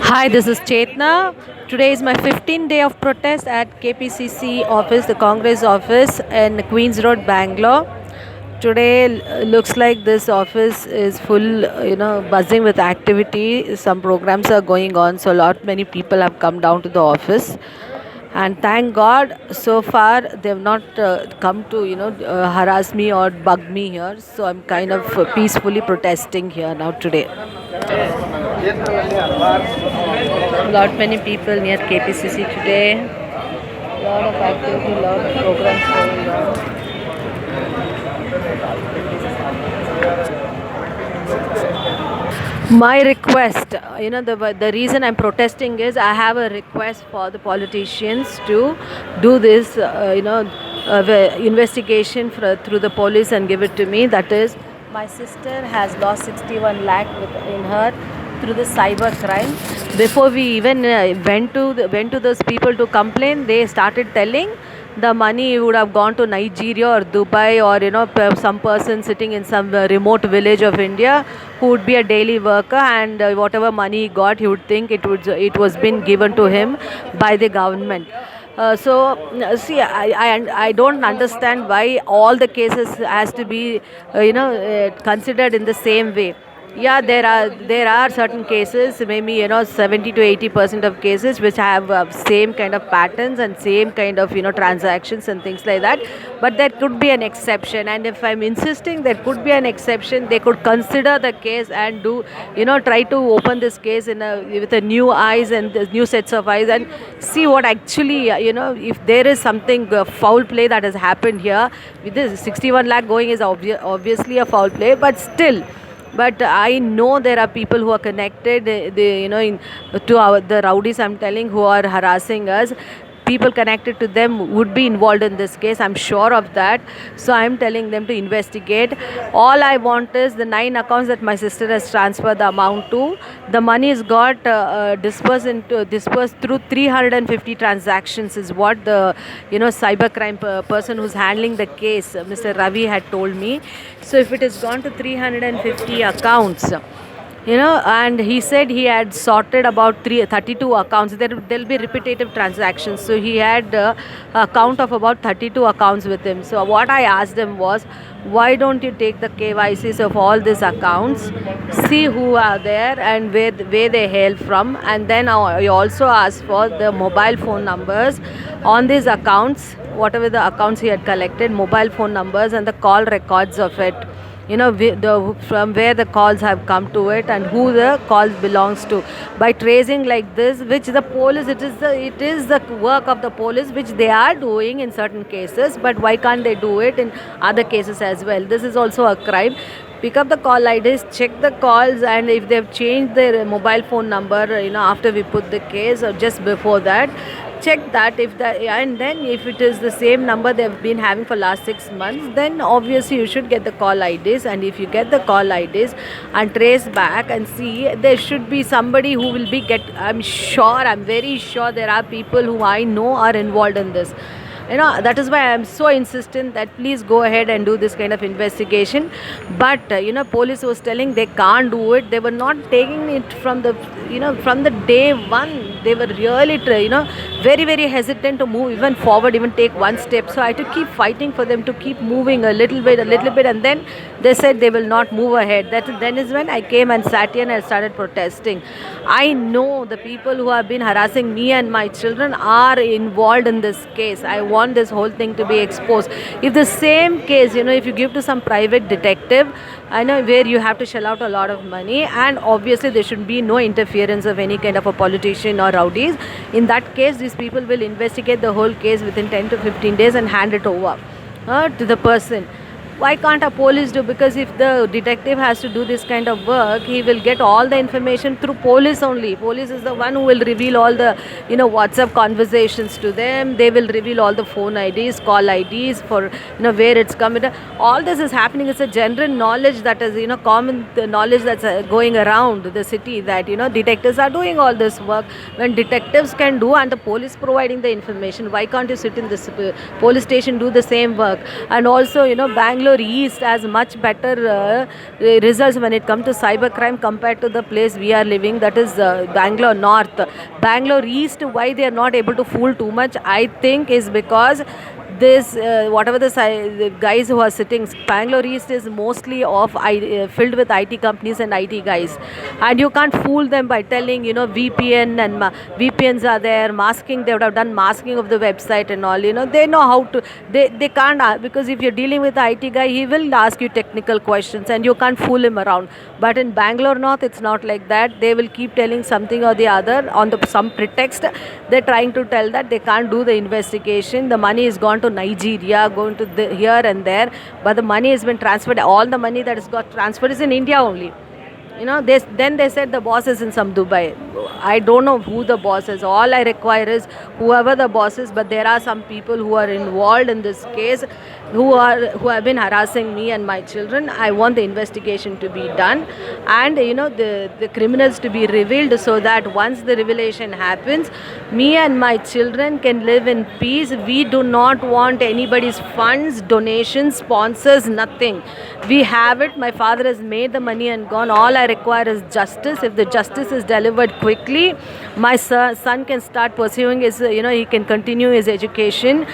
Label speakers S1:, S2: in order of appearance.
S1: Hi, this is Chetna. Today is my 15th day of protest at KPCC office, the Congress office in Queens Road, Bangalore. Today looks like this office is full, buzzing with activity. Some programs are going on, so a lot many people have come down to the office. And thank God, so far they've not come to harass me or bug me here. So I'm kind of peacefully protesting here now today. Lot many people near KPCC today. Lot of activity, lot of programs going on. My request, the reason I'm protesting is I have a request for the politicians to do this, investigation through the police and give it to me. That is, my sister has lost 61 lakh in her through the cyber crime. Before we even went to those people to complain, they started telling the money would have gone to Nigeria or Dubai, or some person sitting in some remote village of India who would be a daily worker, and whatever money he got, he would think it was been given to him by the government. See, I don't understand why all the cases has to be considered in the same way. Yeah, there are certain cases, maybe 70 to 80% of cases which have same kind of patterns and same kind of transactions and things like that. But there could be an exception, and if I'm insisting there could be an exception, they could consider the case and do try to open this case with a new eyes and new sets of eyes, and see what actually if there is something foul play that has happened here. With this 61 lakh going is obviously a foul play, but still. But I know there are people who are connected, the rowdies I'm telling, who are harassing us. People connected to them would be involved in this case. I'm sure of that. So I'm telling them to investigate. All I want is the 9 accounts that my sister has transferred the amount to. The money is got dispersed through 350 transactions, is what the cybercrime person who's handling the case, Mr. Ravi, had told me. So if it has gone to 350 accounts, and he said he had sorted about 32 accounts. There'll be repetitive transactions, so he had a count of about 32 accounts with him. So what I asked him was, why don't you take the KYCs of all these accounts, see who are there and where they hail from, and then I also asked for the mobile phone numbers on these accounts, whatever the accounts he had collected, mobile phone numbers and the call records of it, from where the calls have come to it and who the calls belongs to. By tracing like this, which the police, it is the work of the police, which they are doing in certain cases, but why can't they do it in other cases as well? This is also a crime. Pick up the call IDs, check the calls, and if they've changed their mobile phone number, after we put the case or just before that, check that. And then if it is the same number they've been having for last 6 months, then obviously you should get the call IDs. And if you get the call IDs and trace back and see, there should be somebody who will be I'm very sure there are people who I know are involved in this. That is why I am so insistent that please go ahead and do this kind of investigation. But police was telling they can't do it. They were not taking it from the day one. They were really very very hesitant to move even forward, even take one step. So I had to keep fighting for them to keep moving a little bit, and then they said they will not move ahead. Then is when I came and sat here and I started protesting. I know the people who have been harassing me and my children are involved in this case. I want this whole thing to be exposed. If the same case, if you give to some private detective, I know where you have to shell out a lot of money, and obviously there should be no interference of any kind of a politician or rowdies. In that case, these people will investigate the whole case within 10 to 15 days and hand it over to the person. Why can't a police do? Because if the detective has to do this kind of work, he will get all the information through police only. Police is the one who will reveal all the WhatsApp conversations to them. They will reveal all the phone IDs, call IDs for where it's coming. All this is happening. It's a general knowledge that is common knowledge that's going around the city, that detectives are doing all this work. When detectives can do and the police providing the information, why can't you sit in this police station do the same work? And also Bangalore Bangalore East has much better results when it comes to cybercrime compared to the place we are living, that is Bangalore North. Bangalore East, why they are not able to fool too much, I think is because this whatever the guys who are sitting, Bangalore East is mostly filled with IT companies and IT guys, and you can't fool them by telling, VPN and VPNs are there, masking, they would have done masking of the website and all, they know how to, they can't, because if you're dealing with the IT guy, he will ask you technical questions and you can't fool him around. But in Bangalore North, it's not like that. They will keep telling something or the other on some pretext. They're trying to tell that they can't do the investigation. The money is gone to Nigeria, going to here and there, but the money has been transferred. All the money that has got transferred is in India only. Then they said the boss is in some Dubai. I don't know who the boss is. All I require is whoever the boss is, but there are some people who are involved in this case who have been harassing me and my children. I want the investigation to be done, and the criminals to be revealed, so that once the revelation happens, me and my children can live in peace. We do not want anybody's funds, donations, sponsors, nothing. We have it. My father has made the money and gone. All I require is justice. If the justice is delivered quickly, my son can start pursuing his, he can continue his education.